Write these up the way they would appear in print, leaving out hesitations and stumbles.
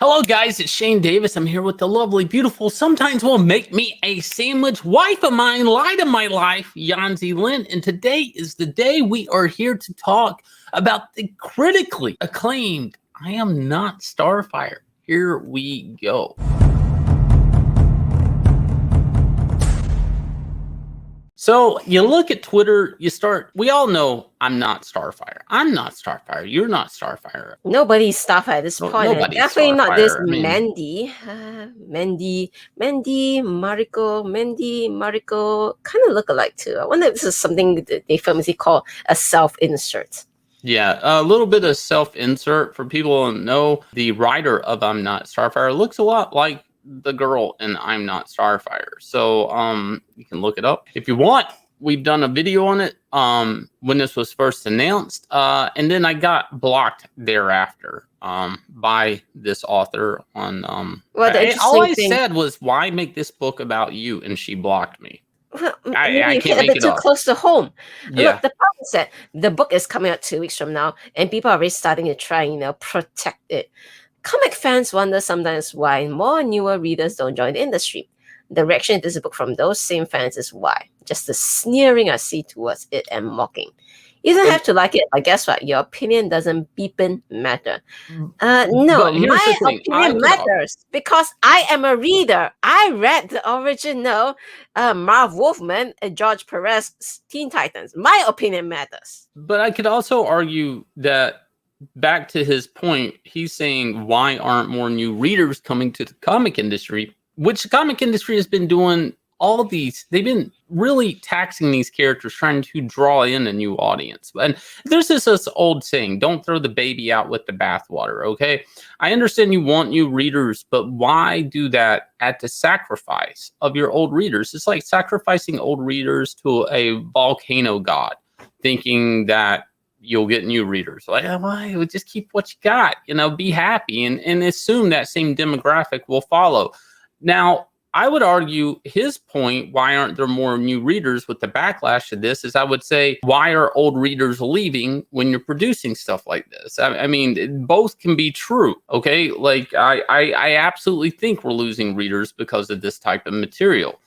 Hello guys, it's Shane Davis. I'm here with the lovely, beautiful, sometimes will make me a sandwich wife of mine, light of my life, Yanzi Lynn. And today is the day we are here to talk about the critically acclaimed I Am Not Starfire. Here we go. So you look at Twitter, we all know I'm not Starfire. I'm not Starfire. You're not Starfire. Nobody's Starfire at this point. Nobody's Definitely Starfire. not this Mandy. Mariko kind of look alike too. I wonder if this is something that they famously call a self-insert. Yeah, a little bit of self-insert. For people who know, the writer of I'm Not Starfire looks a lot like the girl in I'm Not Starfire. So you can look it up if you want. We've done a video on it when this was first announced, and then I got blocked thereafter by this author on all I said was, why make this book about you? And she blocked me. Well, I can't make it too close to home. Yeah. Look, the problem is that the book is coming out 2 weeks from now, and people are already starting to try, protect it. Comic fans wonder sometimes why more newer readers don't join the industry. The reaction to this book from those same fans is why. Just the sneering I see towards it and mocking. You don't have to like it, but guess what? Your opinion doesn't beeping matter. No, my opinion matters because I am a reader. I read the original Marv Wolfman and George Perez Teen Titans. My opinion matters. But I could also argue that, back to his point, he's saying, why aren't more new readers coming to the comic industry? Which the comic industry has been doing all these. They've been really taxing these characters, trying to draw in a new audience. And there's this old saying, don't throw the baby out with the bathwater, okay? I understand you want new readers, but why do that at the sacrifice of your old readers? It's like sacrificing old readers to a volcano god, thinking that you'll get new readers. Like, why? Just keep what you got, be happy and assume that same demographic will follow. Now, I would argue his point, why aren't there more new readers with the backlash to this, is I would say, why are old readers leaving when you're producing stuff like this? I mean, both can be true, okay? Like, I absolutely think we're losing readers because of this type of material.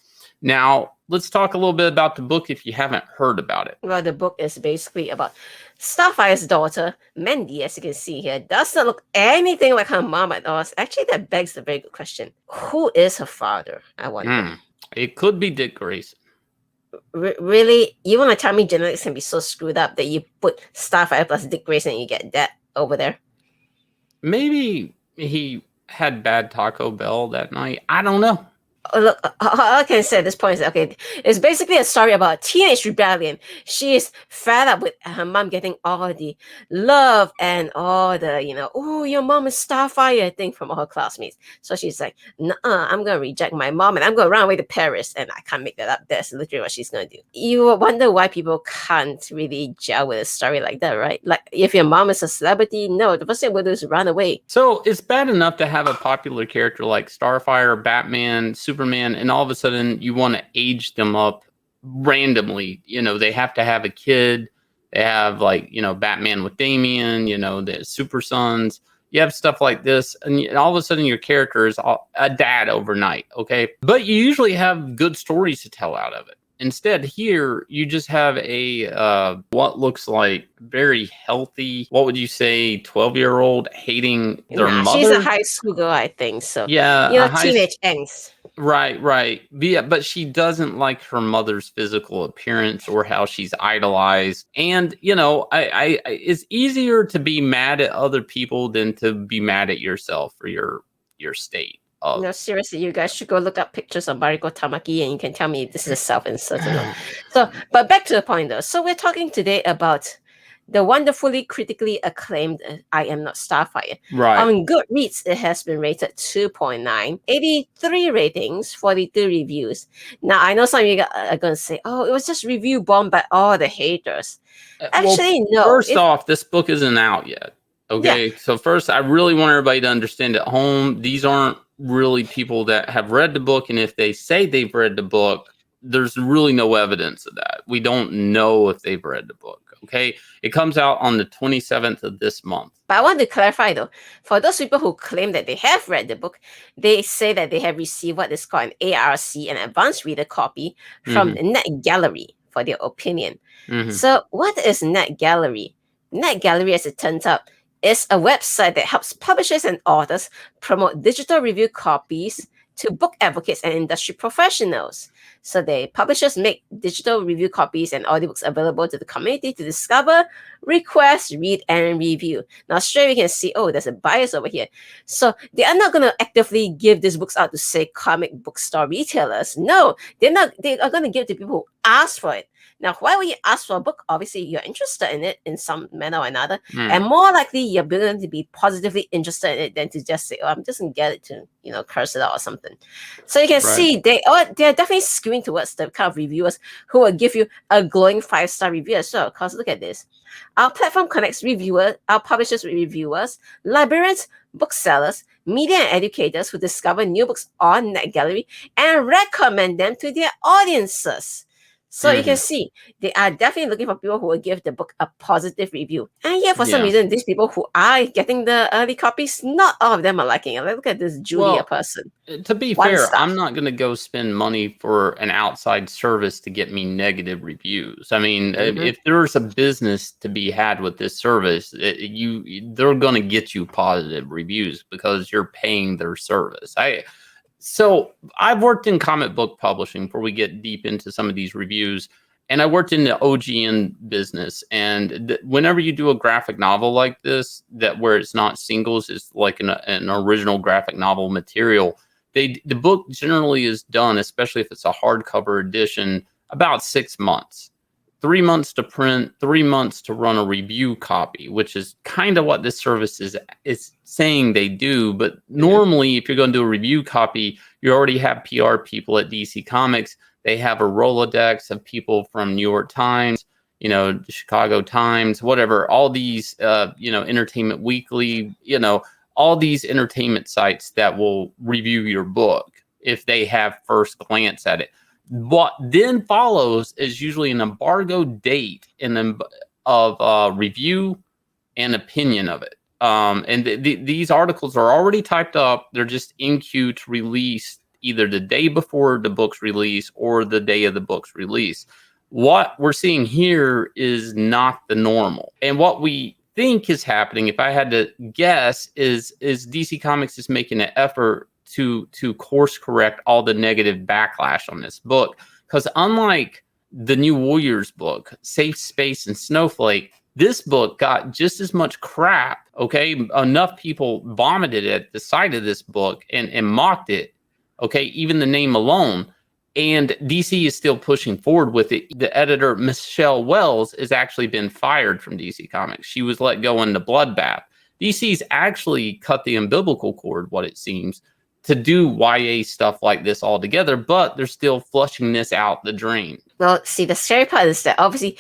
Now, let's talk a little bit about the book if you haven't heard about it. Well, the book is basically about Starfire's daughter, Mandy, as you can see here, does not look anything like her mom at all. Actually, that begs a very good question. Who is her father, I wonder? It could be Dick Grayson. Really? You want to tell me genetics can be so screwed up that you put Starfire plus Dick Grayson and you get that over there? Maybe he had bad Taco Bell that night. I don't know. Look, all I can say at this point is, okay, it's basically a story about a teenage rebellion. She is fed up with her mom getting all the love and all the, oh, your mom is Starfire thing from all her classmates. So she's like, nah, I'm going to reject my mom and I'm going to run away to Paris. And I can't make that up. That's literally what she's going to do. You wonder why people can't really gel with a story like that, right? Like, if your mom is a celebrity, no, the first thing we'll do is run away. So it's bad enough to have a popular character like Starfire, Batman, Superman, and all of a sudden you want to age them up randomly. They have to have a kid. They have Batman with Damian, the Super Sons. You have stuff like this, and all of a sudden your character is a dad overnight, okay? But you usually have good stories to tell out of it. Instead, here, you just have a, what looks like very healthy, what would you say, 12-year-old hating their mother? She's a high school girl, I think, so. Yeah. Teenage angst. Right. Yeah, but she doesn't like her mother's physical appearance or how she's idolized. And, it's easier to be mad at other people than to be mad at yourself or your state. No, seriously, you guys should go look up pictures of Mariko Tamaki and you can tell me if this is a self-insert or not. So, but back to the point though. So we're talking today about the wonderfully critically acclaimed I Am Not Starfire. Right. On Goodreads, it has been rated 2.9, 83 ratings, 42 reviews. Now, I know some of you are going to say, oh, it was just review bombed by all the haters. Actually, no. First off, this book isn't out yet. Okay. Yeah. So first, I really want everybody to understand at home, these aren't really people that have read the book. And if they say they've read the book, there's really no evidence of that. We don't know if they've read the book. Okay, it comes out on the 27th of this month. But I want to clarify though, for those people who claim that they have read the book, they say that they have received what is called an ARC, an advanced reader copy, from the Net Gallery for their opinion. So what is Net Gallery? Net Gallery, as it turns out, is a website that helps publishers and authors promote digital review copies to book advocates and industry professionals. So the publishers make digital review copies and audiobooks available to the community to discover, request, read, and review. Now, straight away you can see, oh, there's a bias over here. So they are not going to actively give these books out to, say, comic book store retailers. No, they're not. They are going to give it to people who ask for it. Now, why would you ask for a book? Obviously, you're interested in it in some manner or another. And more likely, you're going to be positively interested in it than to just say, oh, I'm just going to get it to, curse it out or something. So you can see they're definitely skewing towards the kind of reviewers who will give you a glowing 5-star review as well. Because look at this. Our platform connects our publishers with reviewers, librarians, booksellers, media and educators who discover new books on Net Gallery and recommend them to their audiences. So you can see they are definitely looking for people who will give the book a positive review. And yet, for some reason, these people who are getting the early copies, not all of them are liking it. Look at this Julia person. To be fair, I'm not going to go spend money for an outside service to get me negative reviews. I mean, if there's a business to be had with this service, they're going to get you positive reviews because you're paying their service. So I've worked in comic book publishing before we get deep into some of these reviews, and I worked in the OGN business. And whenever you do a graphic novel like this, where it's not singles, it's like an original graphic novel material, the book generally is done, especially if it's a hardcover edition, about 6 months. 3 months to print, 3 months to run a review copy, which is kind of what this service is saying they do. But normally, if you're going to do a review copy, you already have PR people at DC Comics. They have a Rolodex of people from New York Times, the Chicago Times, whatever, all these, Entertainment Weekly, all these entertainment sites that will review your book if they have first glance at it. What then follows is usually an embargo date of review and opinion of it. And these articles are already typed up. They're just in queue to release either the day before the book's release or the day of the book's release. What we're seeing here is not the normal. And what we think is happening, if I had to guess, is DC Comics is making an effort to course correct all the negative backlash on this book. Because unlike the New Warriors book, Safe Space and Snowflake, this book got just as much crap, okay? Enough people vomited at the sight of this book and mocked it, okay? Even the name alone. And DC is still pushing forward with it. The editor, Michelle Wells, has actually been fired from DC Comics. She was let go in the Bloodbath. DC's actually cut the umbilical cord, what it seems, to do YA stuff like this all together, but they're still flushing this out the drain. Well, see, the scary part is that obviously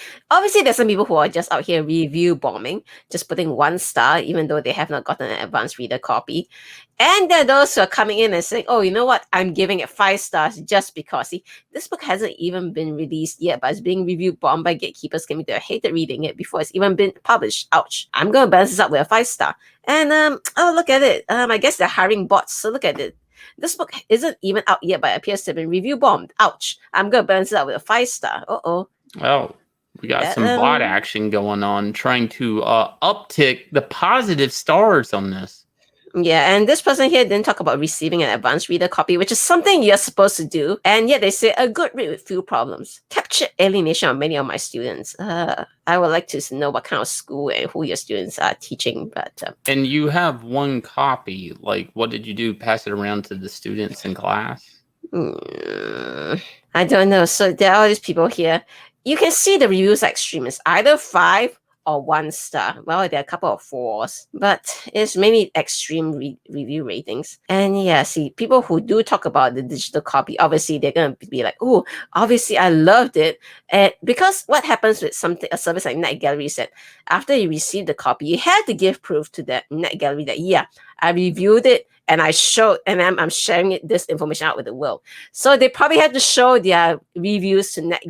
there's some people who are just out here review bombing, just putting 1 star, even though they have not gotten an advanced reader copy. And there are those who are coming in and saying, oh, you know what? I'm giving it 5 stars just because. See, this book hasn't even been released yet, but it's being reviewed bombed by gatekeepers claiming they hated reading it before it's even been published. Ouch. I'm going to balance this up with a 5 star. And, look at it. I guess they're hiring bots. So look at it. This book isn't even out yet, but it appears to have been review bombed. Ouch. I'm going to balance it out with a 5 star. Uh-oh. Well, we got some bot action going on, trying to uptick the positive stars on this. Yeah, and this person here didn't talk about receiving an advanced reader copy, which is something you're supposed to do. And yet they say a good read with few problems. Captured alienation of many of my students. I would like to know what kind of school and who your students are teaching. But and you have 1 copy. Like, what did you do? Pass it around to the students in class? I don't know. So there are all these people here. You can see the reviews are extreme. It's either 5 or 1 star. Well, there are a couple of 4s, but it's mainly extreme review ratings. And yeah, see, people who do talk about the digital copy, obviously they're going to be like, oh, obviously I loved it. And because what happens with a service like Net Gallery is that after you receive the copy, you have to give proof to that Net Gallery that, yeah, I reviewed it and I showed, and I'm sharing this information out with the world. So they probably had to show their reviews to Net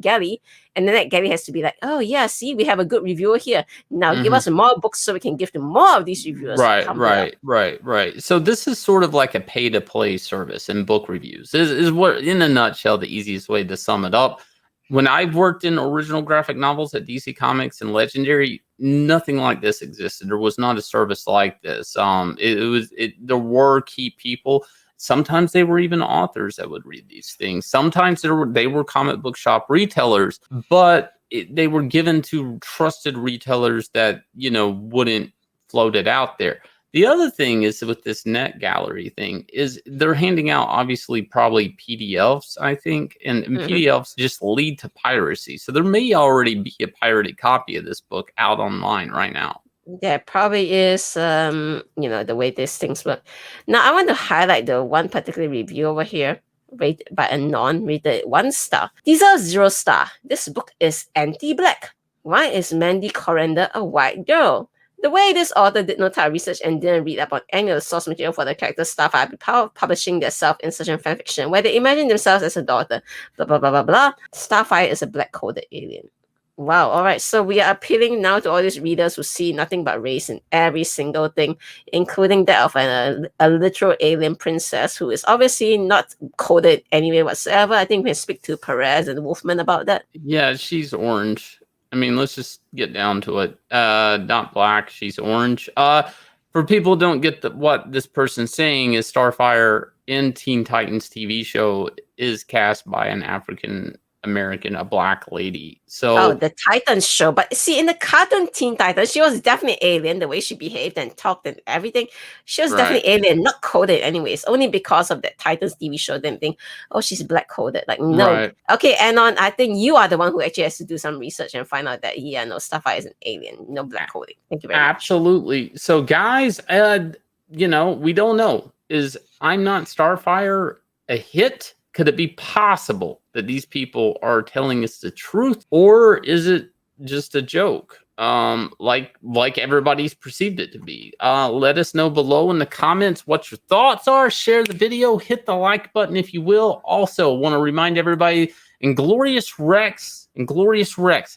Gallery. And then that Gary has to be like, oh yeah, see, we have a good reviewer here. Now give us more books so we can give them more of these reviewers. Right. So this is sort of like a pay-to-play service in book reviews. Is what, in a nutshell, the easiest way to sum it up. When I've worked in original graphic novels at DC Comics and Legendary, nothing like this existed. There was not a service like this. There were key people. Sometimes they were even authors that would read these things. Sometimes they were comic book shop retailers, but they were given to trusted retailers that, wouldn't float it out there. The other thing is with this net gallery thing is they're handing out, obviously, probably PDFs, I think, and PDFs just lead to piracy. So there may already be a pirated copy of this book out online right now. There probably is, the way these things work. Now, I want to highlight the one particular review over here, rated by a non-rated 1 star. These are 0 star. This book is anti-black. Why is Mandy Coriander a white girl? The way this author did no type of research and didn't read up on any of the source material for the character Starfire before publishing their self-insertion fanfiction, where they imagine themselves as a daughter, blah, blah, blah, blah, blah. Starfire is a black-coded alien. Wow, all right. So we are appealing now to all these readers who see nothing but race in every single thing, including that of a literal alien princess who is obviously not coded anyway whatsoever. I think we can speak to Perez and Wolfman about that. Yeah, she's orange. I mean, let's just get down to it. Not black, she's orange. For people who don't get what this person's saying is Starfire in Teen Titans TV show is cast by an African American, a black lady. So the Titans show, but see, in the cartoon Teen Titans, she was definitely alien. The way she behaved and talked and everything, she was definitely alien, not coded anyways. Only because of that Titans TV show, them think, oh, she's black coded. Like, no. Okay, Anon, I think you are the one who actually has to do some research and find out that Starfire is an alien, no black coding. Thank you very much. Absolutely. So, guys, we don't know. Is I'm Not Starfire a hit? Could it be possible that these people are telling us the truth, or is it just a joke, like everybody's perceived it to be? Let us know below in the comments what your thoughts are. Share the video, hit the like button if you will. Also, want to remind everybody, Inglorious Rex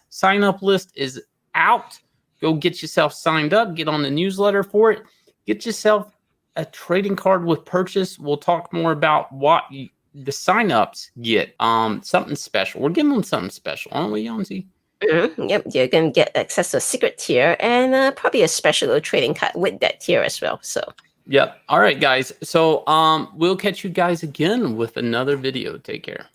sign up list is out. Go get yourself signed up. Get on the newsletter for it. Get yourself a trading card with purchase. We'll talk more about what the signups get something special. We're giving them something special, aren't we, Yanzi? Yep, you're gonna get access to a secret tier and probably a special little trading card with that tier as well. So yep. All right, guys. So we'll catch you guys again with another video. Take care.